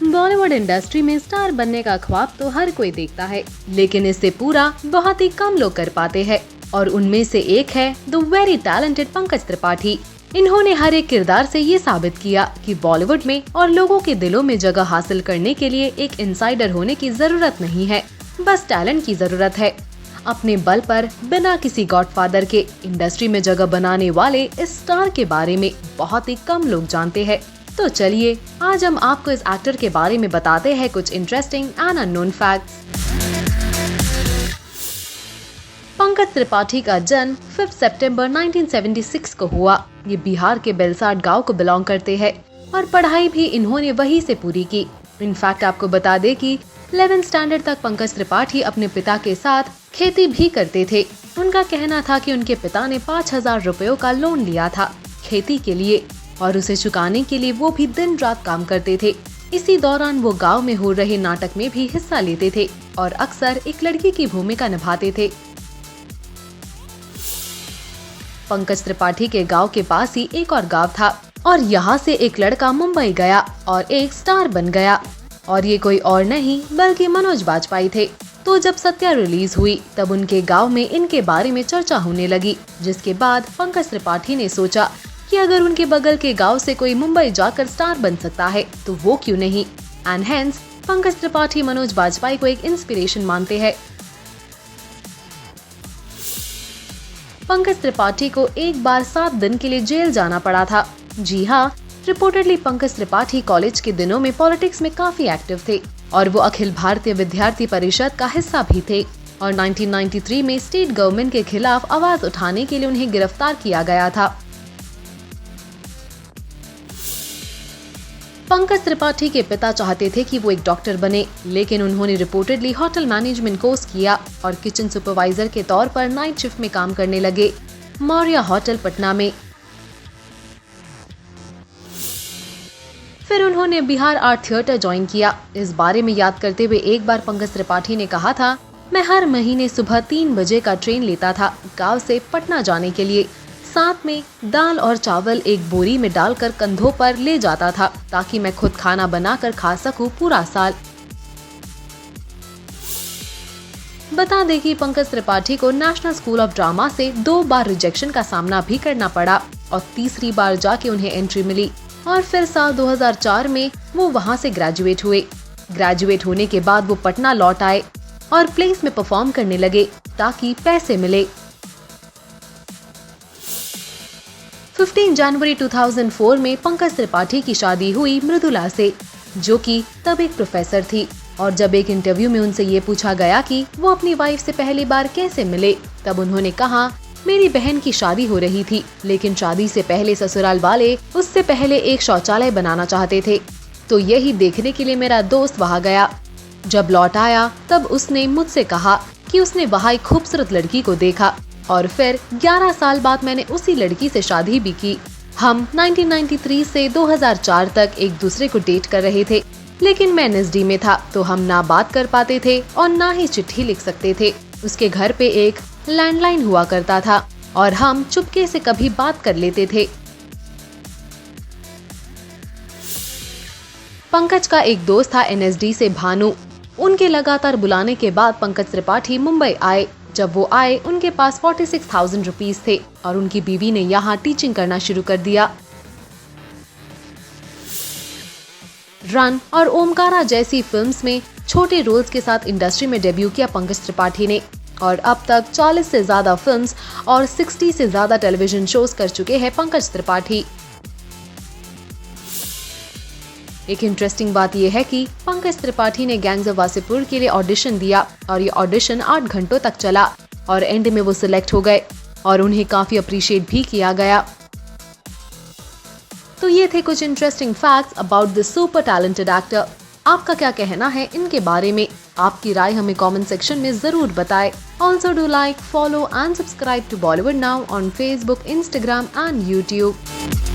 Bollywood industry में star बनने का ख्वाब तो हर कोई देखता है, लेकिन इसे पूरा बहुत ही कम लोग कर पाते हैं। और उनमें से एक है the very talented Pankaj Tripathi. इन्होंने हर एक किरदार से ये साबित किया कि बॉलीवुड में और लोगों के दिलों में जगह हासिल करने के लिए एक इनसाइडर होने की जरूरत नहीं है, बस टैलेंट की जरूरत है। अपने बल पर बिना किसी गॉडफादर के इंडस्ट्री में जगह बनाने वाले इस स्टार के बारे में बहुत ही कम लोग जानते हैं। तो चलिए आज हम आपको इस एक्टर के बारे में बताते हैं कुछ interesting and unknown facts. Pankaj Tripathi का जन्म 5 सितंबर 1976 को हुआ। ये बिहार के बेलसाड गांव को बिलोंग करते हैं और पढ़ाई भी इन्होंने वहीं से पूरी की। इनफैक्ट आपको बता दें कि 11th स्टैंडर्ड तक पंकज त्रिपाठी अपने पिता के साथ खेती भी करते थे। उनका कहना था कि उनके पिता ने 5,000 रुपयों का लोन लिया था खेती के लिए और उसे चुकाने के लिए वो भी दिन रात काम करते थे। इसी दौरान वो गांव में हो रहे नाटक में भी हिस्सा लेते थे और अक्सर एक लड़की की भूमिका निभाते थे। पंकज त्रिपाठी के गांव के पास ही एक और गांव था और यहाँ से एक लड़का मुंबई गया और एक स्टार बन गया और ये कोई और नहीं बल्कि मनोज बाजपेयी थे। तो जब सत्या रिलीज हुई तब उनके गांव में इनके बारे में चर्चा होने लगी, जिसके बाद पंकज त्रिपाठी ने सोचा कि अगर उनके बगल के गांव से कोई मुंबई जाकर स्टार बन सकता है तो वो क्यों नहीं। एंड हेंस पंकज त्रिपाठी मनोज बाजपेयी को एक इंस्पिरेशन मानते हैं। पंकज त्रिपाठी को एक बार 7 दिन के लिए जेल जाना पड़ा था। जी हाँ, रिपोर्टेडली पंकज त्रिपाठी कॉलेज के दिनों में पॉलिटिक्स में काफी एक्टिव थे और वो अखिल भारतीय विद्यार्थी परिषद का हिस्सा भी थे और 1993 में स्टेट गवर्नमेंट के खिलाफ आवाज उठाने के लिए उन्हें गिरफ्तार किया गया था। पंकज त्रिपाठी के पिता चाहते थे कि वो एक डॉक्टर बने, लेकिन उन्होंने रिपोर्टेडली होटल मैनेजमेंट कोर्स किया और किचन सुपरवाइजर के तौर पर नाइट शिफ्ट में काम करने लगे मौर्या होटल पटना में। फिर उन्होंने बिहार आर्ट थिएटर ज्वाइन किया। इस बारे में याद करते हुए एक बार पंकज त्रिपाठी ने कहा था, मैं हर महीने सुबह 3 बजे का ट्रेन लेता था गांव से पटना जाने के लिए। साथ में दाल और चावल एक बोरी में डालकर कंधों पर ले जाता था ताकि मैं खुद खाना बनाकर खा सकूं पूरा साल। बता दें कि पंकज त्रिपाठी को नेशनल स्कूल ऑफ ड्रामा से 2 बार रिजेक्शन का सामना भी करना पड़ा और तीसरी बार जाके उन्हें एंट्री मिली और फिर साल 2004 में वो वहां से ग्रेजुएट हुए। ग्रेजुएट होने के बाद वो पटना लौट आए और प्लेस में परफॉर्म करने लगे ताकि पैसे मिले। 15 जनवरी 2004 में पंकज त्रिपाठी की शादी हुई मृदुला से, जो कि तब एक प्रोफेसर थी। और जब एक इंटरव्यू में उनसे ये पूछा गया कि वो अपनी वाइफ से पहली बार कैसे मिले, तब उन्होंने कहा, मेरी बहन की शादी हो रही थी, लेकिन शादी से पहले ससुराल वाले उससे पहले एक शौचालय बनाना चाहते थे, तो यही देखने के लिए मेरा दोस्त वहाँ गया। जब लौट आया तब उसने मुझसे कहा कि उसने वहाँ एक खूबसूरत लड़की को देखा और फिर 11 साल बाद मैंने उसी लड़की से शादी भी की। हम 1993 से 2004 तक एक दूसरे को डेट कर रहे थे, लेकिन मैं एनएसडी में था तो हम ना बात कर पाते थे और ना ही चिट्ठी लिख सकते थे। उसके घर पे एक लैंडलाइन हुआ करता था और हम चुपके से कभी बात कर लेते थे। पंकज का एक दोस्त था एनएसडी से भानु। उनके लगातार बुलाने के बाद पंकज त्रिपाठी मुंबई आए। जब वो आए उनके पास 46,000 रुपीस थे और उनकी बीवी ने यहाँ टीचिंग करना शुरू कर दिया। रन और ओमकारा जैसी फिल्म्स में छोटे रोल्स के साथ इंडस्ट्री में डेब्यू किया पंकज त्रिपाठी ने और अब तक 40 से ज्यादा फिल्म्स और 60 से ज्यादा टेलीविजन शोज कर चुके हैं पंकज त्रिपाठी। एक इंटरेस्टिंग बात यह है कि पंकज त्रिपाठी ने गैंग्स ऑफ वासेपुर के लिए ऑडिशन दिया और ये ऑडिशन 8 घंटों तक चला और एंड में वो सिलेक्ट हो गए और उन्हें काफी अप्रिशिएट भी किया गया। तो ये थे कुछ interesting facts about the super talented actor. आपका क्या कहना है इनके बारे में? आपकी राय हमें कमेंट सेक्शन में जरूर बताएं। Also do like, follow and subscribe to Bollywood now on Facebook, Instagram and YouTube।